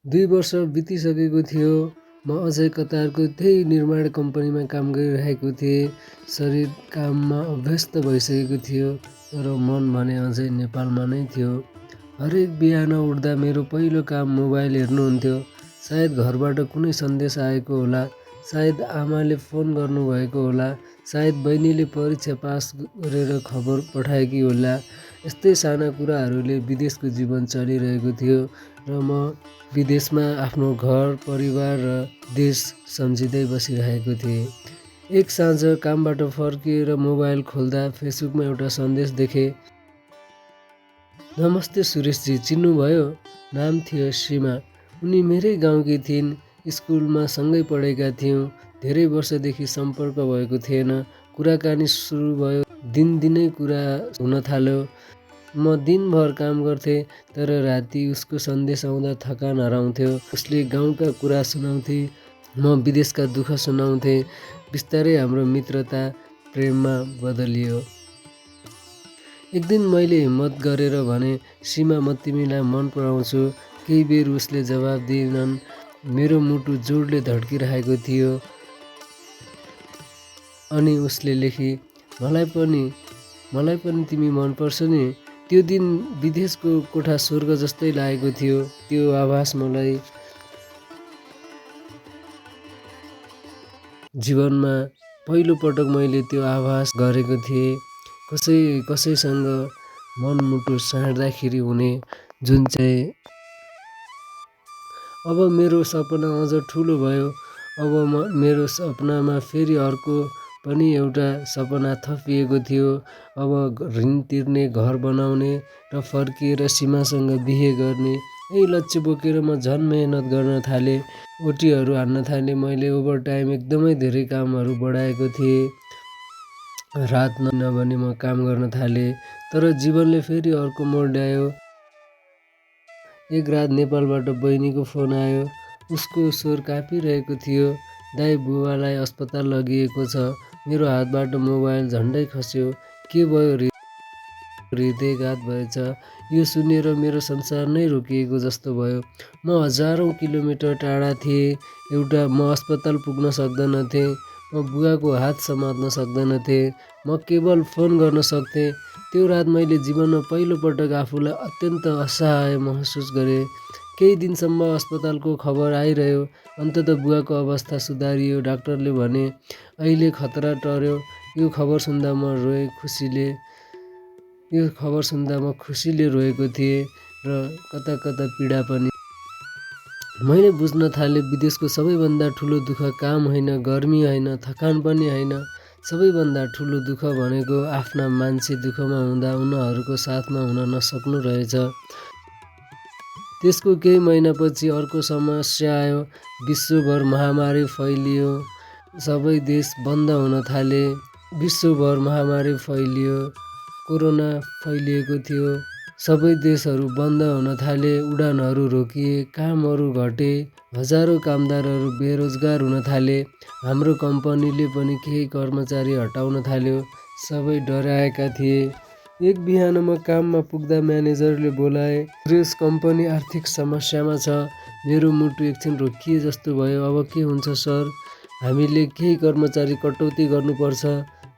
2 वर्ष बितिसकेको थियो। म अझै कतारको त्यही निर्माण कम्पनीमा काम गरिरहेको थिएँ। शरीर काममा अभ्यस्त भइसकेको थियो, तर मन भने अझै नेपालमा नै थियो। हरेक बिहान उठ्दा मेरो पहिलो काम मोबाइल हेर्नु हुन्थ्यो। सायद घरबाट कुनै सन्देश आएको होला, सायद आमाले फोन गर्नुभएको होला, सायद बहिनीले परीक्षा पास गरेर खबर पठाएकी होला। यस्तै साना कुराहरूले विदेशको जीवन चलिरहेको थियो र म विदेशमा आफ्नो घर, परिवार र देश सम्झिँदै बसिरहेको थिएँ। एक साँझ कामबाट फर्किएर मोबाइल खोल्दा फेसबुकमा एउटा सन्देश देखेँ। नमस्ते सुरेशजी, चिन्नुभयो? नाम थियो सीमा। उनी मेरै गाउँकी थिइन्। स्कुलमा सँगै पढेका थियौँ। धेरै वर्षदेखि सम्पर्क भएको थिएन। कुराकानी सुरु भयो। दिनदिनै कुरा हुन थाल्यो। म दिनभर काम गर्थेँ, तर राति उसको सन्देश आउँदा थकान हराउँथ्यो। उसले गाउँका कुरा सुनाउँथे, म विदेशका दुःख सुनाउँथेँ। बिस्तारै हाम्रो मित्रता प्रेममा बदलियो। एक दिन मैले हिम्मत गरेर भने, सीमा, म तिमीलाई मन पराउँछु। केही बेर उसले जवाफ दिएनन्। मेरो मुटु जोडले धड्किरहेको थियो। अनि उसले लेखी, मलाई पनि तिमी मनपर्छ नि। त्यो दिन विदेशको कोठा स्वर्ग जस्तै लागेको थियो। त्यो आभास मलाई जीवनमा पहिलो पटक मैले त्यो आभास गरेको थिएँ। कसैसँग मनमुटु साँड्दाखेरि हुने जुन चाहिँ। अब मेरो सपना अझ ठुलो भयो। अब मेरो सपनामा फेरि अर्को पनि एउटा सपना थपिएको थियो। अब ऋण तिर्ने, घर बनाउने र फर्किएर सीमासँग बिहे गर्ने। यही लक्ष्य बोकेर म झन् मेहनत गर्न थालेँ। ओटीहरू हान्न थालेँ। मैले ओभरटाइम एकदमै धेरै कामहरू बढाएको थिएँ। रात नभनी म काम गर्न थालेँ। तर जीवनले फेरि अर्को मोड ल्यायो। एक रात नेपालबाट बहिनीको फोन आयो। उसको स्वर काँपिरहेको थियो। दाइ, बुबालाई अस्पताल लगिएको छ। मेरो हातबाट मोबाइल झन्डै खस्यो। के भयो? हृदयघात भएछ। यो सुनेर मेरो संसार नै रोकिएको जस्तो भयो। म हजारौँ किलोमिटर टाढा थिएँ। म अस्पताल पुग्न सक्दैनथेँ। म बुवाको हात समात्न सक्दैनथेँ। म केवल फोन गर्न सक्थेँ। त्यो रात मैले जीवनमा पहिलो पटक आफूलाई अत्यन्त असहाय महसुस गरेँ। केही दिनसम्म अस्पतालको खबर आइरह्यो। अन्ततः बुवाको अवस्था सुधारियो। डाक्टरले भने अहिले खतरा टर्यो। यो खबर सुन्दा म खुसीले रोएको थिएँ र कता कता पीडा पनि। मैले बुझ्न थालेँ, विदेशको सबैभन्दा ठुलो दुःख काम होइन, गर्मी होइन, थकान पनि होइन। सबैभन्दा ठुलो दुःख भनेको आफ्ना मान्छे दुःखमा हुँदा उनीहरूको साथमा हुन नसक्नु रहेछ। त्यसको केही महिनापछि अर्को समस्या आयो। विश्वभर महामारी फैलियो। सबै देश बन्द हुन थाले। कोरोना फैलिएको थियो। सबै देशहरू बन्द हुन थाले। उडानहरू रोकिए। कामहरू घटे। हजारौँ कामदारहरू बेरोजगार हुन थाले। हाम्रो कम्पनीले पनि केही कर्मचारी हटाउन थाल्यो। सबै डराएका थिए। एक बिहान म काममा पुग्दा म्यानेजरले बोलाए, सुरेश, कम्पनी आर्थिक समस्यामा छ। मेरो मुटु एकछिन रोकिए जस्तो भयो। अब के हुन्छ सर? हामीले केही कर्मचारी कटौती गर्नुपर्छ।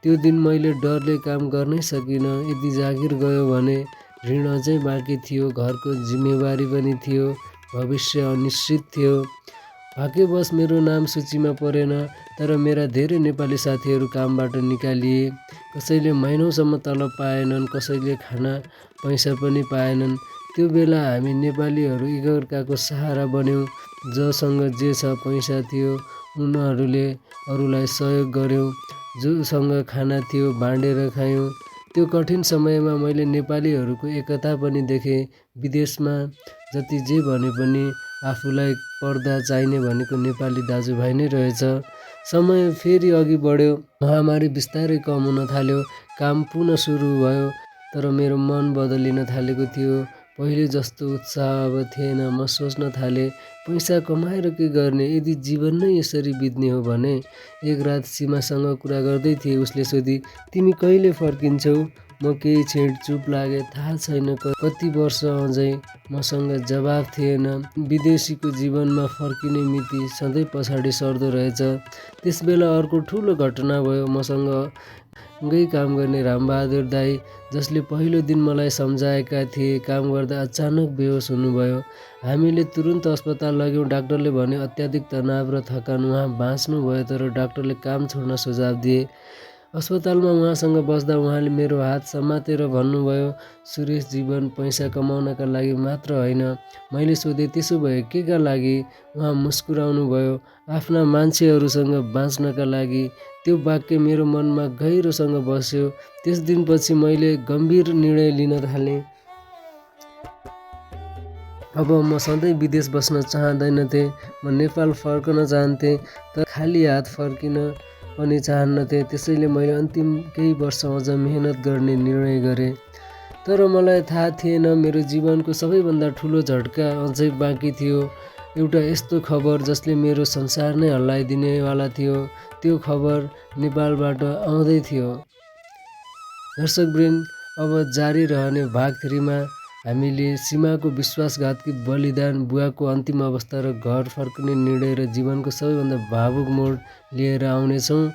त्यो दिन मैले डरले काम गर्नै सकिनँ। यदि जागिर गयो भने ऋण अझै बाँकी थियो। घरको जिम्मेवारी पनि थियो। भविष्य अनिश्चित थियो। भाग्यवश मेरो नाम सूचीमा परेन। तर मेरा धेरै नेपाली साथीहरू कामबाट निकालिए। कसैले महिनौसम्म तलब पाएनन्। कसैले खाना पैसा पनि पाएनन्। त्यो बेला हामी नेपालीहरू एकअर्काको सहारा बन्यौँ। जसँग जे छ पैसा थियो उनीहरूले अरूलाई सहयोग गर्यौँ। जोसँग खाना थियो बाँडेर खायौँ। त्यो कठिन समयमा मैले नेपालीहरूको एकता पनि देखेँ। विदेशमा जति जे भने पनि आफूलाई पर्दा चाहिने भनेको नेपाली दाजुभाइ नै रहेछ। समय फेरि अघि बढ्यो। महामारी बिस्तारै कम हुन थाल्यो। काम पुनः सुरु भयो। तर मेरो मन बदलिन थालेको थियो। पहिले जस्तो उत्साह अब थिएन। म सोच्न थालेँ पैसा कमाएर के गर्ने, यदि जीवन नै यसरी बित्ने हो भने। एक रात सीमासँग कुरा गर्दै थिएँ। उसले सोधी, तिमी कहिले फर्किन्छौ? म केही क्षण चुप लागेँ। थाहा छैन कति वर्ष अझै। मसँग जवाफ थिएन। विदेशीको जीवनमा फर्किने मिति सधैँ पछाडि सर्दो रहेछ। त्यसबेला अर्को ठुलो घटना भयो। मसँगै काम गर्ने रामबहादुर दाई, जसले पहिलो दिन मलाई सम्झाएका थिए, काम गर्दा अचानक बेहोस हुनुभयो। हामीले तुरुन्त अस्पताल लग्यौँ। डाक्टरले भन्यो अत्याधिक तनाव र थकान। उहाँ बाँच्नुभयो, तर डाक्टरले काम छोड्न सुझाव दिए। अस्पतालमा उहाँसँग बस्दा उहाँले मेरो हात समातेर भन्नुभयो, सुरेश, जीवन पैसा कमाउनका लागि मात्र होइन। मैले सोधेँ, त्यसो भए केका लागि? उहाँ मुस्कुराउनु भयो, आफ्ना मान्छेहरूसँग बाँच्नका लागि। त्यो वाक्य मेरो मनमा गहिरोसँग बस्यो। त्यस दिनपछि मैले गम्भीर निर्णय लिन थालेँ। अब म सधैँ विदेश बस्न चाहँदैनथेँ। म नेपाल फर्कन चाहन्थेँ, तर खाली हात फर्किन पनि चाहन्नथेँ। त्यसैले मैले अन्तिम केही वर्ष अझ मेहनत गर्ने निर्णय गरेँ। तर मलाई थाहा थिएन मेरो जीवनको सबैभन्दा ठुलो झट्का अझै बाँकी थियो। एउटा यस्तो खबर जसले मेरो संसार नै हल्लाइदिनेवाला थियो। त्यो खबर नेपालबाट आउँदै थियो। दर्शकवृन्द, अब जारी रहने भाग 3 मा हामीले सीमाको विश्वासघातकी बलिदान, बुवाको अन्तिम अवस्था र घर फर्कने निर्णय र जीवनको सबैभन्दा भावुक मोड लिएर आउनेछौँ।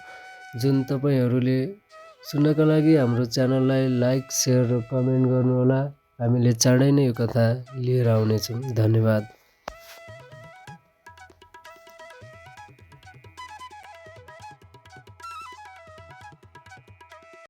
जुन तपाईँहरूले सुन्नका लागि हाम्रो च्यानललाई लाइक, सेयर र कमेन्ट गर्नुहोला। हामीले चाँडै नै यो कथा लिएर आउनेछौँ। धन्यवाद।